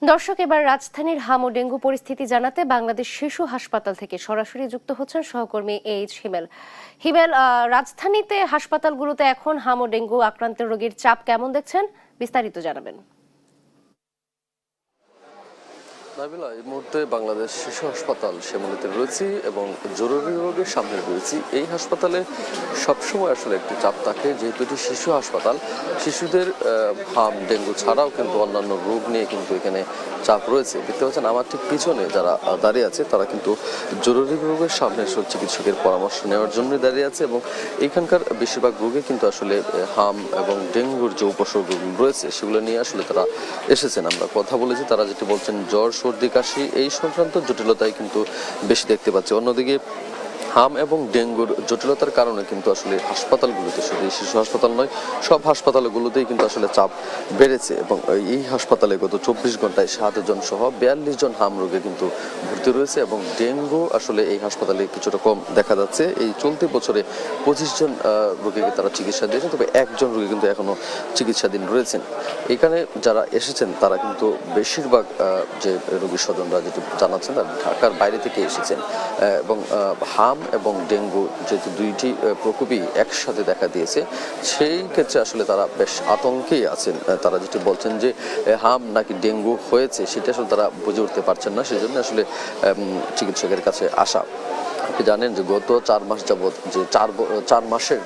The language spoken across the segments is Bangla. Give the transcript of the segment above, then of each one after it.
দর্শক, এবার রাজধানীর হাম ও ডেঙ্গু পরিস্থিতি জানাতে বাংলাদেশ শিশু হাসপাতাল থেকে সরাসরি যুক্ত হচ্ছেন সহকর্মী এইচ হিমেল। হিমেল, রাজধানীতে হাসপাতালগুলোতে এখন হাম ও ডেঙ্গু আক্রান্ত রোগীর চাপ কেমন দেখছেন, বিস্তারিত জানাবেন। নাবিলা, এই মুহূর্তে বাংলাদেশ শিশু হাসপাতাল শ্যামলীতে রয়েছি এবং জরুরি রোগের সামনে রয়েছি। এই হাসপাতালে সবসময় আসলে একটি চাপ থাকে, যেহেতু এটি শিশু হাসপাতাল। শিশুদের হাম ডেঙ্গু ছাড়াও কিন্তু অন্যান্য রোগ নিয়ে কিন্তু এখানে চাপ রয়েছে। দেখতে পাচ্ছেন আমার ঠিক পিছনে যারা দাঁড়িয়ে আছে তারা কিন্তু জরুরি রোগের সামনে চিকিৎসকের পরামর্শ নেওয়ার জন্য দাঁড়িয়ে আছে এবং এখানকার বেশিরভাগ রোগী কিন্তু আসলে হাম এবং ডেঙ্গুর যে উপসর্গগুলো রয়েছে সেগুলো নিয়ে আসলে তারা এসেছেন। আমরা কথা বলেছি, তারা যেটি বলছেন জ্বর, সর্দি, কাশি এই সংক্রান্ত জটিলতাই কিন্তু বেশি দেখতে পাচ্ছি। অন্যদিকে হাম এবং ডেঙ্গুর জটিলতার কারণে কিন্তু আসলে হাসপাতালগুলোতে, শুধু শিশু হাসপাতাল নয়, সব হাসপাতালগুলোতেই কিন্তু আসলে চাপ বেড়েছে এবং এই হাসপাতালে গত 24 ঘন্টায় 7 জন সহ 42 জন হাম রোগী কিন্তু ভর্তি রয়েছে এবং ডেঙ্গু আসলে এই হাসপাতালে কিছুটা কম দেখা যাচ্ছে। এই চলতি বছরে 25 জন রোগীকে তারা চিকিৎসা দিয়েছেন, তবে একজন রোগী কিন্তু এখনো চিকিৎসাধীন রয়েছেন। এখানে যারা এসেছেন তারা কিন্তু বেশিরভাগ যে রোগী স্বজনরা যেটি জানাচ্ছেন তারা ঢাকার বাইরে থেকে এসেছেন এবং হাম এবং ডেঙ্গু যেহেতু দুইটি প্রকোপই একসাথে দেখা দিয়েছে, সেই ক্ষেত্রে আসলে তারা বেশ আতঙ্কেই আছেন। তারা যেটি বলছেন যে হাম নাকি ডেঙ্গু হয়েছে সেটা আসলে তারা বুঝে উঠতে পারছেন না, সেই জন্য আসলে চিকিৎসকের কাছে আসা। আপনি জানেন যে গত 4 মাস যাবৎ যে 4 মাসের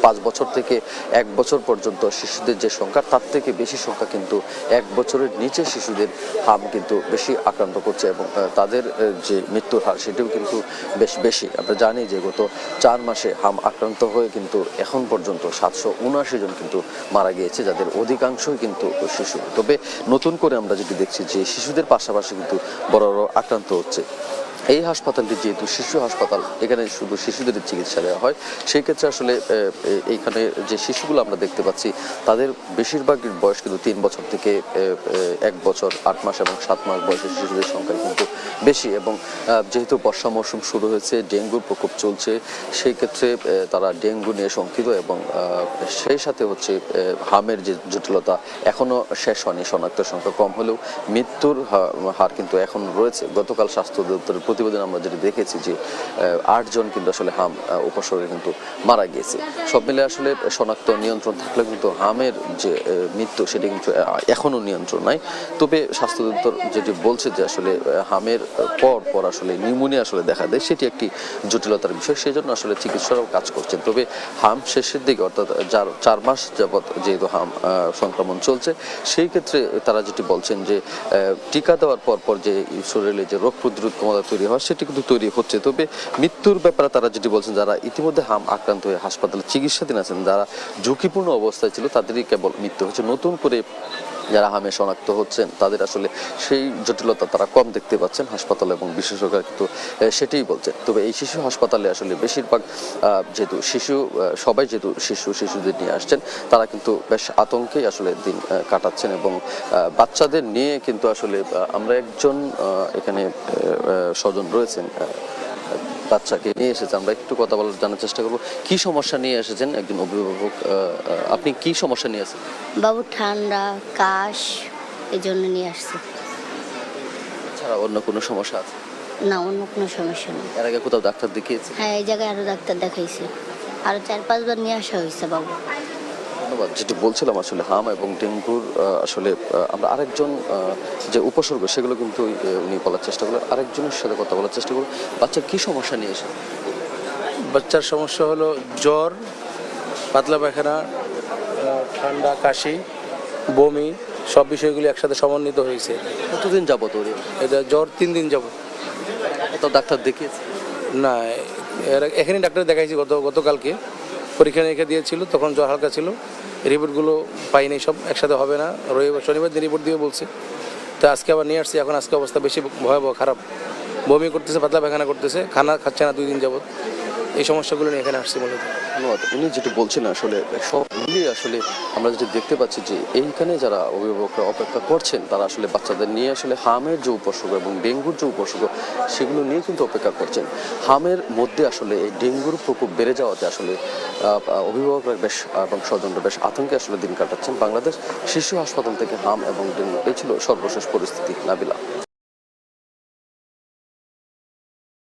5 বছর থেকে 1 বছর পর্যন্ত শিশুদের যে সংখ্যা, তার থেকে বেশি সংখ্যা কিন্তু 1 বছরের নিচে শিশুদের হাম কিন্তু বেশি আক্রান্ত করছে এবং তাদের যে মৃত্যুর হার সেটাও কিন্তু বেশ বেশি। আমরা জানি যে গত 4 মাসে হাম আক্রান্ত হয়ে কিন্তু এখন পর্যন্ত 779 জন কিন্তু মারা গিয়েছে, যাদের অধিকাংশই কিন্তু শিশু। তবে নতুন করে আমরা যেটি দেখছি যে শিশুদের পাশাপাশি কিন্তু বড়রাও আক্রান্ত হচ্ছে। এই হাসপাতালটি যেহেতু শিশু হাসপাতাল, এখানে শুধু শিশুদের চিকিৎসা দেওয়া হয়, সেই ক্ষেত্রে আসলে এইখানে যে শিশুগুলো আমরা দেখতে পাচ্ছি তাদের বেশিরভাগের বয়স কিন্তু 3 বছর থেকে 1 বছর 8 মাস এবং 7 মাস বয়সের শিশুদের সংখ্যা কিন্তু বেশি এবং যেহেতু বর্ষা মৌসুম শুরু হয়েছে, ডেঙ্গুর প্রকোপ চলছে, সেই ক্ষেত্রে তারা ডেঙ্গু নিয়ে শঙ্কিত এবং সেই সাথে হচ্ছে হামের যে জটিলতা এখনও শেষ হয়নি। শনাক্তের সংখ্যা কম হলেও মৃত্যুর হার কিন্তু এখন রয়েছে। গতকাল স্বাস্থ্য অধিদপ্তরের প্রতিবেদন আমরা যেটি দেখেছি যে 8 জন কিন্তু আসলে হাম উপসর্গে কিন্তু মারা গিয়েছে। সব মিলে আসলে শনাক্ত নিয়ন্ত্রণ থাকলে কিন্তু হামের যে মৃত্যু সেটি কিন্তু এখনও নিয়ন্ত্রণ নাই। তবে স্বাস্থ্য অধিদপ্তর যেটি বলছে যে আসলে হামের পর আসলে নিউমোনিয়া আসলে দেখা দেয়, সেটি একটি জটিলতার বিষয়, সেই জন্য আসলে চিকিৎসকরাও কাজ করছেন। তবে হাম শেষের দিকে, অর্থাৎ যার 4 মাস যাবৎ যেহেতু হাম সংক্রমণ চলছে, সেই ক্ষেত্রে তারা যেটি বলছেন যে টিকা দেওয়ার পর যে শরীরে যে রোগ প্রতিরোধ ক্ষমতা তৈরি হয় সেটি কিন্তু তৈরি হচ্ছে। তবে মৃত্যুর ব্যাপারে তারা যেটি বলছেন, যারা ইতিমধ্যে হাম আক্রান্ত হয়ে হাসপাতালে চিকিৎসাধীন আছেন, যারা ঝুঁকিপূর্ণ অবস্থায় ছিল তাদেরই কেবল মৃত্যু হচ্ছে। নতুন করে যারা হামে শনাক্ত হচ্ছেন তাদের আসলে সেই জটিলতা তারা কম দেখতে পাচ্ছেন হাসপাতাল এবং বিশেষজ্ঞরা কিন্তু সেটাই বলছেন। তবে এই শিশু হাসপাতালে আসলে বেশিরভাগ যেহেতু সবাই যেহেতু শিশুদের নিয়ে আসছেন, তারা কিন্তু বেশ আতঙ্কেই আসলে দিন কাটাচ্ছেন এবং বাচ্চাদের নিয়ে কিন্তু আসলে আমরা একজন এখানে স্বজন রয়েছেন, বাচ্চাকে নিয়ে এসেছে, আমরা একটু কথা বলার জানার চেষ্টা করবো। কি সমস্যা নিয়ে এসেছেন একজন অভিভাবক, আপনি কি সমস্যা নিয়ে এসেছেন? বাবু ঠান্ডা, কাশ, এই জন্য নিয়ে আসছে। ছাড়া অন্য কোনো সমস্যা আছে? না, অন্য কোনো সমস্যা নেই। এর আগে কোথাও ডাক্তার দেখিয়েছে? হ্যাঁ, এই জায়গায় আরও ডাক্তার দেখাইছে, আরও 4-5 বার নিয়ে আসা হয়েছে বাবু। ধন্যবাদ। যেটি বলছিলাম আসলে হাম এবং ডেঙ্গুর আসলে আমরা আরেকজন যে উপসর্গ সেগুলো কিন্তু উনি বলার চেষ্টা করলেন, আরেকজনের সাথে কথা বলার চেষ্টা করলেন। বাচ্চার কি সমস্যা নিয়ে এসে? বাচ্চার সমস্যা হলো জ্বর, পাতলা পায়খানা, ঠান্ডা, কাশি, বমি, সব বিষয়গুলি একসাথে সমন্বিত হয়েছে। কতদিন যাবত ওর? এটা জ্বর 3 দিন যাবত। কোথাও ডাক্তার দেখিয়েছে? না, এখানে ডাক্তার দেখাইছি গতকালকে, পরীক্ষা নিরীক্ষা দিয়েছিল, তখন জ্বর হালকা ছিল। রিপোর্টগুলো পাইনি, সব একসাথে হবে না, শনিবার দিন রিপোর্ট দিয়ে বলছে। তো আজকে আবার নিয়ে আসছি, এখন আজকে অবস্থা বেশি ভয়াবহ, খারাপ। বমি করতেছে, পাতলা পায়খানা করতেছে, খানা খাচ্ছে না 2 দিন যাবত। এই সমস্যাগুলো নিয়ে এখানে আসছি মূলত। ধন্যবাদ। উনি যেটা বলছেন আসলে সব মিলিয়ে আসলে আমরা যেটা দেখতে পাচ্ছি যে এইখানে যারা অভিভাবকরা অপেক্ষা করছেন তারা আসলে বাচ্চাদের নিয়ে আসলে হামের যে উপসর্গ এবং ডেঙ্গুর যে উপসর্গ সেগুলো নিয়ে কিন্তু অপেক্ষা করছেন। হামের মধ্যে আসলে এই ডেঙ্গুর প্রকোপ বেড়ে যাওয়াতে আসলে অভিভাবকরা বেশ এবং স্বজনরা বেশ আতঙ্কে আসলে দিন কাটাচ্ছেন। বাংলাদেশ শিশু হাসপাতাল থেকে হাম এবং ডেঙ্গু এই ছিল সর্বশেষ পরিস্থিতি। নাবিলা।